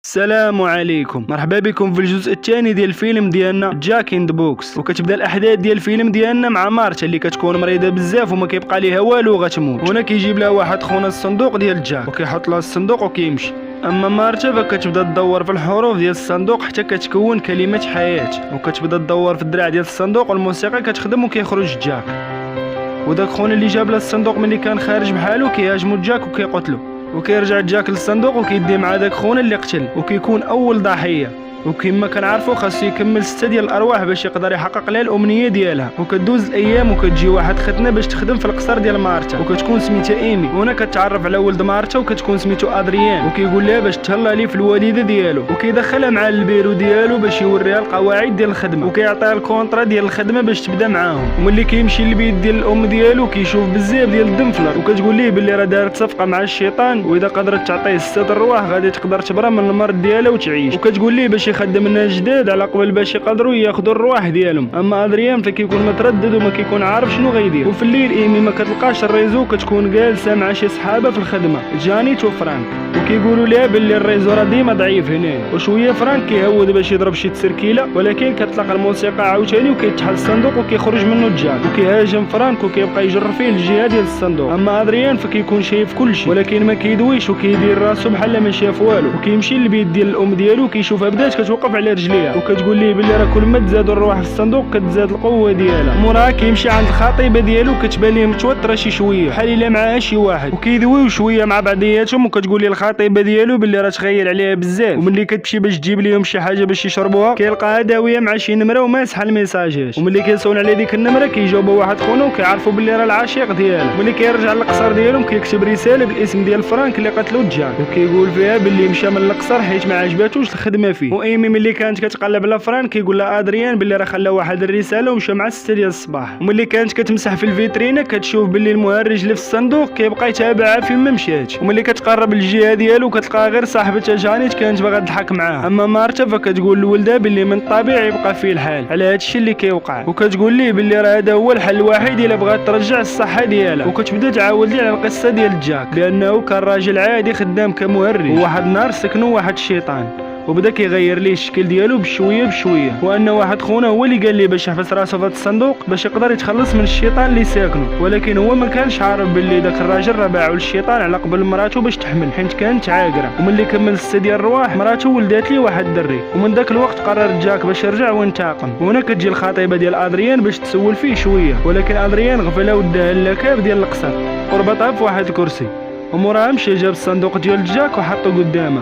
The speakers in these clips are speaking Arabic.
السلام عليكم، مرحبا بكم في الجزء الثاني ديال الفيلم ديالنا جاك ان ذا بوكس. وكتبدا الاحداث ديال الفيلم ديالنا مع مارتا اللي كتكون مريضه بزاف وما كيبقى ليها والو وغتموت. هنا كيجيب لها واحد خونا الصندوق ديال جاك وكيحط لها الصندوق وكيمشي. اما مارتا فكتبدا تدور في الحروف ديال الصندوق حتى كتكون كلمه حياه، وكتبدا تدور في الدراع ديال الصندوق والموسيقى كتخدم وكيخرج جاك. وداك خونا اللي جاب لها الصندوق ملي كان خارج بحالو كيهاجمو جاك وكيقتلو، وكيرجع جاك للصندوق وكيدي مع داك خونا اللي قتل وكيكون اول ضحيه. وكما كنعرفوا خاصو يكمل 6 ديال الارواح باش يقدر يحقق لها الامنيه ديالها. وكدوز الايام وكتجي واحد ختنه باش تخدم في القصر ديال مارتا وكتكون سميتها ايمي. وهنا كتعرف على ولد مارتا وكتكون سميتو ادريان وكيقول لها باش تهلا ليه في الوالده ديالو، وكيدخلها مع البيرو ديالو باش يوريها القواعد ديال الخدمه وكيعطيها الكونطرا ديال الخدمه باش تبدا معاهم. وملي كيمشي للبيت ديال الام ديالو كيشوف بزاف ديال الدمفلر وكتقول ليه باللي راه دارت صفقه مع الشيطان، واذا قدرت تعطيه 6 الرواح غادي تقدر تبرى من المرض ديالها وتعيش. وكتقول ليه باش يخدم الناس جداد على قبل باش يقدروا ياخذوا الرواح ديالهم. اما ادريان فكيكون متردد وما كيكون عارف شنو غيدير. وفي الليل ايمي ما كتلقاش الريزو وكتكون جالسه مع شي صحابه في الخدمه جانيت وفرانك، وكيقولوا لها باللي الريزو راه ديما ضعيف هنا. وشويه فرانك كيهود باش يضرب شي تسركيله، ولكن كتلقى الموسيقى عاوتاني وكيتحل الصندوق وكيخرج منه جاك وكيهاجم فرانك وكيبقى يجر فيه الجهه ديال الصندوق. اما ادريان فكيكون شايف كلشي ولكن ما كيدويش وكيدير راسو بحال ما شاف والو. وكيمشي للبيت ديال الام ديالو وكيشوفها بدات كتوقف على رجليها وكتقول ليه باللي راه كل ما تزادوا الرواح في الصندوق كتزاد القوه ديالها. موراها كيمشي عند الخطيبه ديالو كتبان ليه متوتره شي شويه بحال الا معاها شي واحد، وكيدويو شويه مع بعضياتهم وكتقول ليه الخطيبه ديالو باللي راه تخيل عليها بزاف. وملي كتمشي باش تجيب ليهم شي حاجه باش يشربوها كيلقاها داويه مع شي نمره وماسحه الميساجات. وملي كيسول على ديك النمره كيجاوبوا واحد خونا وكيعرفوا باللي راه العشيق ديالها. ملي كيرجع للقصر ديالهم كيكتب رساله بالاسم ديال فرانك اللي قتلو جاك وكيقول فيها باللي مشى من القصر حيت ما عجباتوش الخدمه فيه. وايمي ملي كانت كتقلب على فرانك كيقول لها ادريان باللي راه خلى واحد الرساله ومشى مع 6 ديال الصباح. وملي كانت كتمسح في الفيترينا كتشوف باللي المهرج اللي في الصندوق كيبقى يتابعها فين ما مشات. وملي كتقرب للجهه ديالو كتلقى غير صاحبتها جانيت كانت باغا تضحك معاه. اما مارتا فكتقول لولدها باللي من الطبيعي يبقى فيه الحال على هادشي اللي كيوقع، وكتقول ليه باللي راه هذا هو الحل الوحيد الا بغات ترجع الصحه ديالها. وكتبدا تعاود ليه على القصه ديال جاك بانه كان راجل عادي خدام كمهرج، وواحد النهار سكنوا واحد الشيطان وبدا كيغير ليه الشكل ديالو بشويه بشويه. وان واحد خونا هو اللي قال ليه باش يحبس راسو في هذا الصندوق باش يقدر يتخلص من الشيطان اللي ساكنه، ولكن هو ما كانش عارف باللي داك الراجل راه باعو للشيطان على قبل مراته باش تحمل حيت كانت عاقره. وملي كمل 6 ديال الرواح مراته ولدات ليه واحد الدري، ومن داك الوقت قرر جاك باش يرجع وينتقم. وهنا كتجي الخطيبه ديال ادريان باش تسول فيه شويه، ولكن ادريان غفلها وداها للكاب ديال القصر وربطها في واحد الكرسي. وموراها مشى جاب الصندوق ديال جاك وحطو قدامه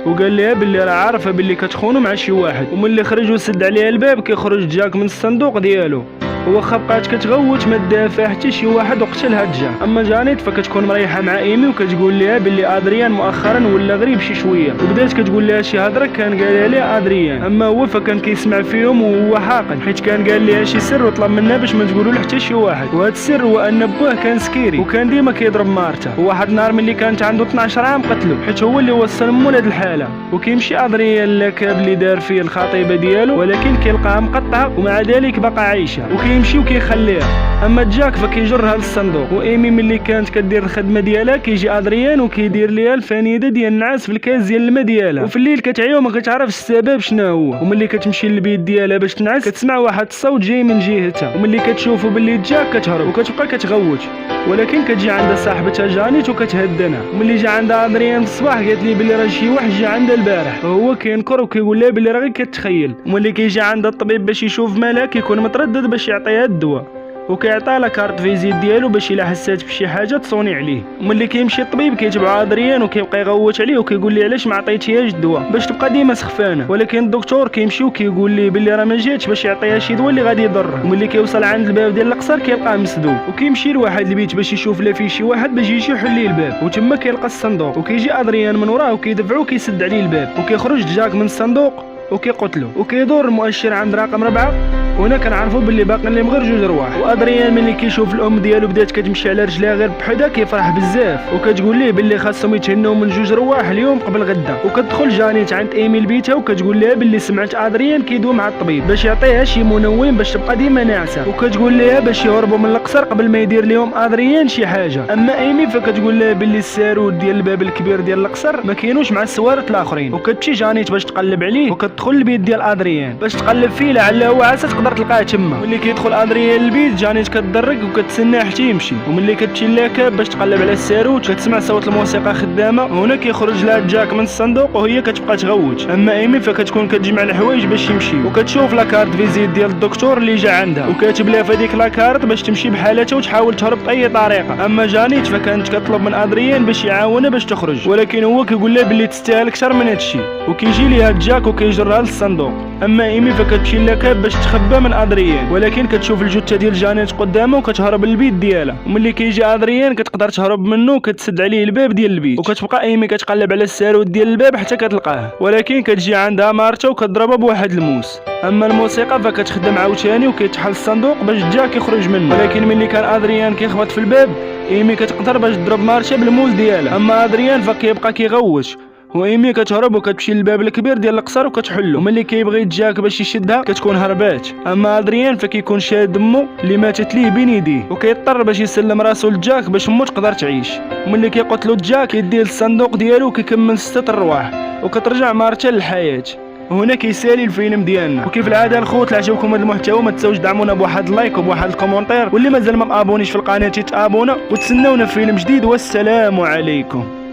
وقال لها باللي راه عارفه باللي كتخونو مع شي واحد. وملي خرج وسد عليها الباب كيخرج جاك من الصندوق ديالو، وخا بقات كتغوت ما دافع حتى شي واحد وقتلها جاك. اما جانيت فكتكون مريحه مع ايمي وكتقول لها باللي ادريان مؤخرا ولا غريب شي شويه، وبدات كتقول لها شي هضره كان قالها لها ادريان. اما هو فكان كيسمع فيهم وهو حاقد حيت كان قال لها شي سر وطلب منها باش ما تقولوا لحتى شي واحد. وهذا السر هو ان بوه كان سكيري وكان ديما كيضرب مارتا، وواحد النهار ملي كانت عنده 12 عام قتلو حيت هو اللي وصل مو لهاد الحاله. وكيمشي ادريان للكاب اللي دار فيه الخطيبه ديالو ولكن كيلقاها مقطعه ومع ذلك باقا عايشه وكيمشي وكيخليها. اما جاك فكيجرها للصندوق. وايمي ملي كانت كدير الخدمه ديالها كيجي ادريان وكيدير ليها الفنيده ديال النعاس في الكاس ديال الماء ديالها، وفي الليل كتعيا وما كتعرفش السبب شنو هو. وملي كتمشي للبيت ديالها باش تنعس كتسمع واحد الصوت جاي من جهتها، وملي كتشوفو باللي جاك كتهرب وكتبقى كتغوت، ولكن كتجي عندها صاحبتها جانيت وكتهدنها. وملي جا عندها ادريان في الصباح قالت لي باللي راه شي واحد جا عندها البارح، وهو كينكر وكيقول لها باللي راه غير كتخيل. وملي كيجي عندها الطبيب باش يشوف مالها كيكون متردد باش يعطيها الدواء وكيعطيها لا كارت فيزيت ديالو باش الا حسات بشي حاجه تصوني عليه. وملي كيمشي الطبيب كيتبع ادريان وكيبقى يغوت عليه وكيقول ليه علاش ما عطيتيهاش الدواء باش تبقى ديما سخفانه، ولكن الدكتور كيمشي وكيقول ليه باللي راه ما جاتش باش يعطيها شي دواء اللي غادي يضرها. وملي كيوصل عند الباب ديال القصر كيلقاه مسدود وكيمشي لواحد البيت باش يشوف لا فيه شي واحد باش يجي يحل ليه الباب، وتما كيلقى الصندوق وكيجي ادريان من وراه وكيدفعو وكيسد عليه الباب وكيخرج جاك من الصندوق وكيقتلو وكيدور المؤشر عند رقم 4 وهنا كنعرفوا باللي باقي لهم غير جوج رواح. وادريان ملي كيشوف الام ديالو بدات كتمشي على رجليها غير بحدا كيفرح بزاف وكتقول ليه باللي خاصهم يتهناو من جوج رواح اليوم قبل غدا. وكتدخل جانيت عند ايمي لبيتها وكتقول لها باللي سمعت ادريان كيدوي مع الطبيب باش يعطيها شي منوم باش تبقى ديما ناعسه، وكتقول لها باش يهربوا من القصر قبل ما يدير لهم ادريان شي حاجه. اما ايمي فكتقول لها باللي السارود ديال الباب الكبير ديال القصر ما كاينوش مع السوارت الاخرين. وكتمشي جانيت باش تقلب عليه وكتدخل البيت ديال ادريان باش تقلب فيه لعله هو عسى تقدر تلقاه تما. ملي كيدخل ادريان للبيت جانيت كتدرك وكتسناه حتى يمشي. وملي كتمشي لاكاب باش تقلب على السارود كتسمع صوت الموسيقى خدامه، وهنا كيخرج لها جاك من الصندوق وهي كتبقى تغوت. اما ايمي فكتكون كتجمع الحوايج باش يمشي وكتشوف لاكارت فيزيت ديال الدكتور اللي جا عندها وكاتب لها في هذيك لاكارت باش تمشي بحالتها وتحاول تهرب باي طريقه. اما جانيت فكانت كتطلب من ادريان باش يعاونها باش تخرج، ولكن هو كيقول لها باللي تستاهل اكثر من هادشي وكيجي ليها جاك وكيجرها للصندوق. اما ايمي فكتمشي لاكاب باش تخبى من ادريان، ولكن كتشوف الجثه ديال جانيت قدامها وكتهرب للبيت ديالها. وملي كيجي ادريان كتقدر تهرب منه وكتسد عليه الباب ديال البيت، وكتبقى ايمي كتقلب على السارود ديال الباب حتى كتلقاه، ولكن كتجي عندها مارتا وكتضربها بواحد الموس. اما الموسيقى فكتخدم عاوتاني وكيتحل الصندوق باش جاك يخرج منه، ولكن ملي كان ادريان كيخبط في الباب ايمي كتقدر باش تضرب مارتا بالموس ديالها. اما ادريان فكيبقى كيغوش وايمي كتهرب وكتمشي للباب الكبير ديال القصر وكتحلو. وملي كيبغي جاك باش يشدها كتكون هربات. اما ادريان فكيكون شاد امو اللي ماتت ليه بين يديه وكيضطر باش يسلم راسو لجاك باش امو تقدر تعيش. وملي كيقتلو جاك كيديه للصندوق ديالو وكيكمل 6 ارواح وكترجع مارتا للحياه. وهنا كيسالي الفيلم ديالنا. وكيف العاده الخوت اللي عجبكم هذا المحتوى ما تنساوش دعمونا بواحد اللايك وبواحد الكومونتير، واللي مازال ما مابونيش في القناه يتابونا وتسناونا في فيلم جديد. والسلام عليكم.